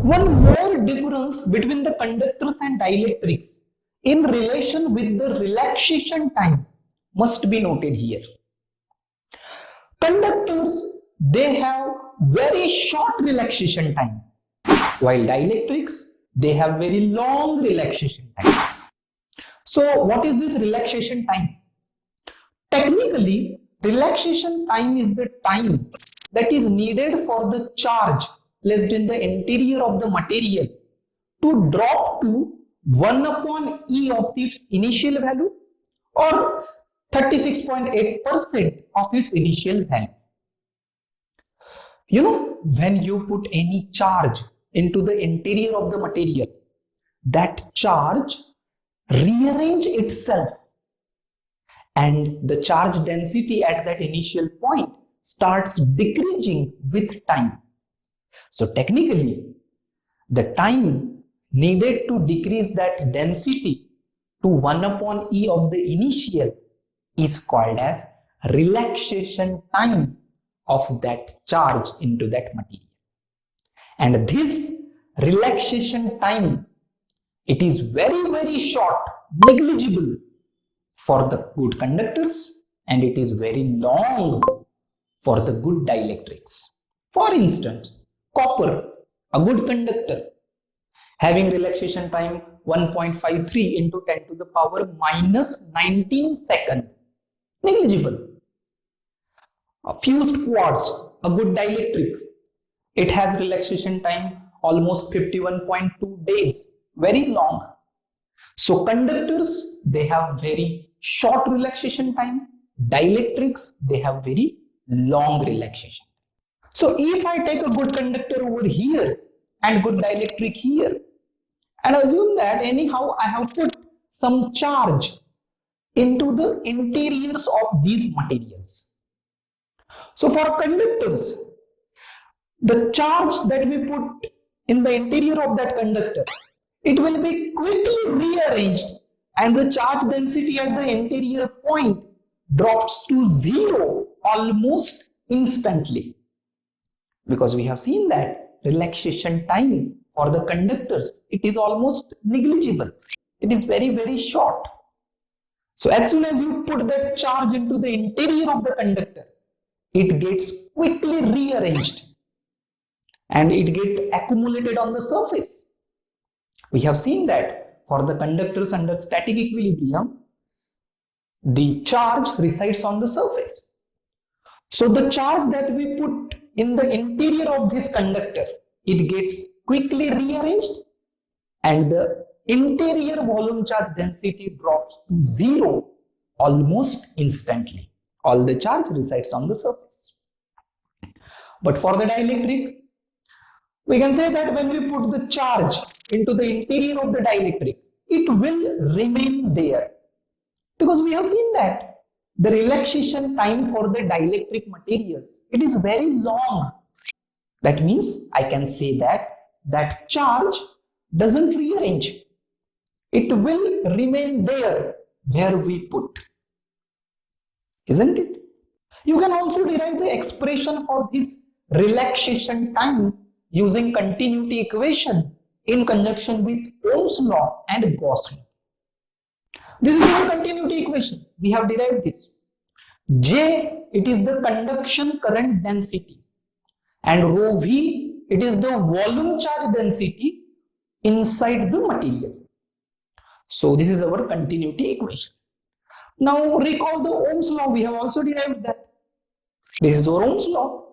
One more difference between the conductors and dielectrics in relation with the relaxation time must be noted here. Conductors, they have very short relaxation time, while dielectrics, they have very long relaxation time. So what is this relaxation time? Technically, relaxation time is the time that is needed for the charge placed in the interior of the material to drop to 1 upon E of its initial value or 36.8% of its initial value. You know, when you put any charge into the interior of the material, that charge rearrange itself and the charge density at that initial point starts decreasing with time. So technically, the time needed to decrease that density to 1 upon E of the initial is called as relaxation time of that charge into that material. And this relaxation time, it is very short, negligible for the good conductors, and it is very long for the good dielectrics. For instance, copper, a good conductor, having relaxation time 1.53 into 10 to the power minus 19 second, negligible. A fused quartz, a good dielectric, it has relaxation time almost 51.2 days, very long. So conductors, they have very short relaxation time. Dielectrics, they have very long relaxation. So if I take a good conductor over here and good dielectric here, and assume that anyhow I have put some charge into the interiors of these materials. So for conductors, the charge that we put in the interior of that conductor, it will be quickly rearranged and the charge density at the interior point drops to 0 almost instantly. Because we have seen that relaxation time for the conductors, it is almost negligible. It is very short. So as soon as you put that charge into the interior of the conductor, it gets quickly rearranged and it gets accumulated on the surface. We have seen that for the conductors under static equilibrium, the charge resides on the surface. So the charge that we put in the interior of this conductor, it gets quickly rearranged and the interior volume charge density drops to 0 almost instantly. All the charge resides on the surface. But for the dielectric, we can say that when we put the charge into the interior of the dielectric, it will remain there. Because we have seen that the relaxation time for the dielectric materials, it is very long. That means I can say that that charge doesn't rearrange. It will remain there where we put. Isn't it? You can also derive the expression for this relaxation time using continuity equation in conjunction with Ohm's law and Gauss law. This is our continuity equation. We have derived this. J, it is the conduction current density, and rho V, it is the volume charge density inside the material. So this is our continuity equation. Now recall the Ohm's law. We have also derived that. This is our Ohm's law.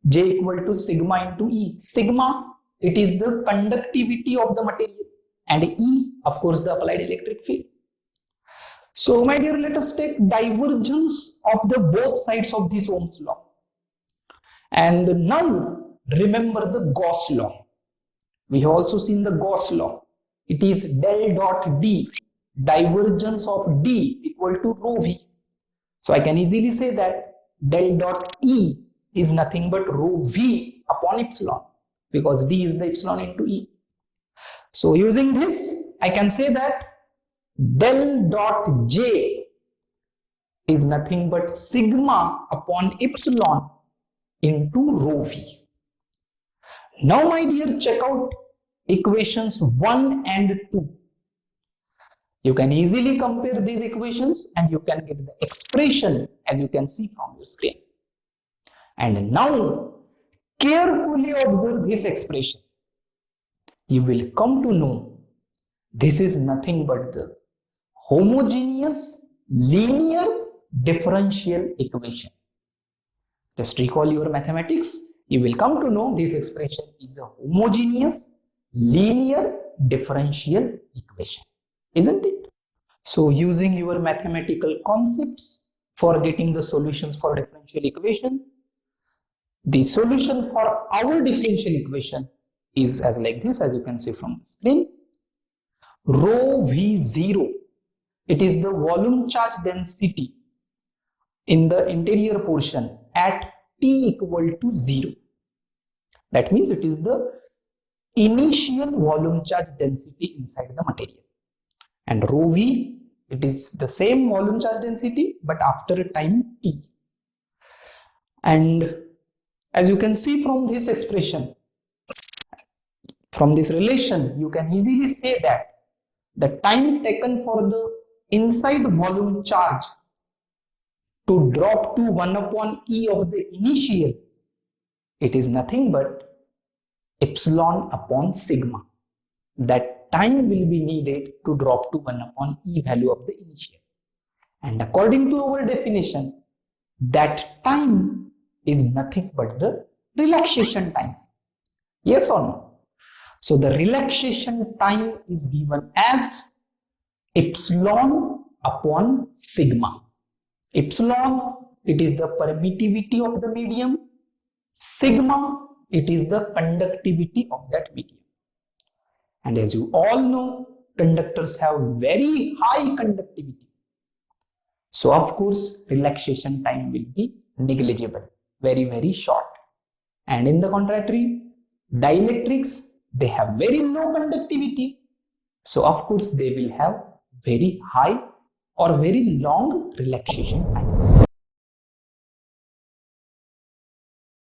J equal to sigma into E. Sigma, it is the conductivity of the material, and E, of course, the applied electric field. So my dear, let us take divergence of the both sides of this Ohm's law. And now remember the Gauss law. We have also seen the Gauss law. It is del dot D, divergence of D equal to rho V. So I can easily say that del dot E is nothing but rho V upon epsilon, because D is the epsilon into E. So using this I can say that del dot J is nothing but sigma upon epsilon into rho V. Now, my dear, check out equations 1 and 2. You can easily compare these equations and you can get the expression as you can see from your screen. And now, carefully observe this expression. You will come to know this is nothing but the homogeneous linear differential equation. Just recall your mathematics. You will come to know this expression is a homogeneous linear differential equation, isn't it? So using your mathematical concepts for getting the solutions for differential equation, the solution for our differential equation is as like this, as you can see from the screen. Rho V0, it is the volume charge density in the interior portion at T equal to 0. That means it is the initial volume charge density inside the material. And rho V, it is the same volume charge density but after a time T. And as you can see from this expression, from this relation, you can easily say that the time taken for the inside volume charge to drop to 1 upon E of the initial, it is nothing but epsilon upon sigma. That time will be needed to drop to 1 upon E value of the initial. And according to our definition, that time is nothing but the relaxation time. Yes or no? So the relaxation time is given as epsilon upon sigma. Epsilon, it is the permittivity of the medium. Sigma, it is the conductivity of that medium. And as you all know, conductors have very high conductivity. So of course, relaxation time will be negligible, very, very short. And in the contrary, dielectrics, they have very low conductivity. So of course, they will have very high or very long relaxation time.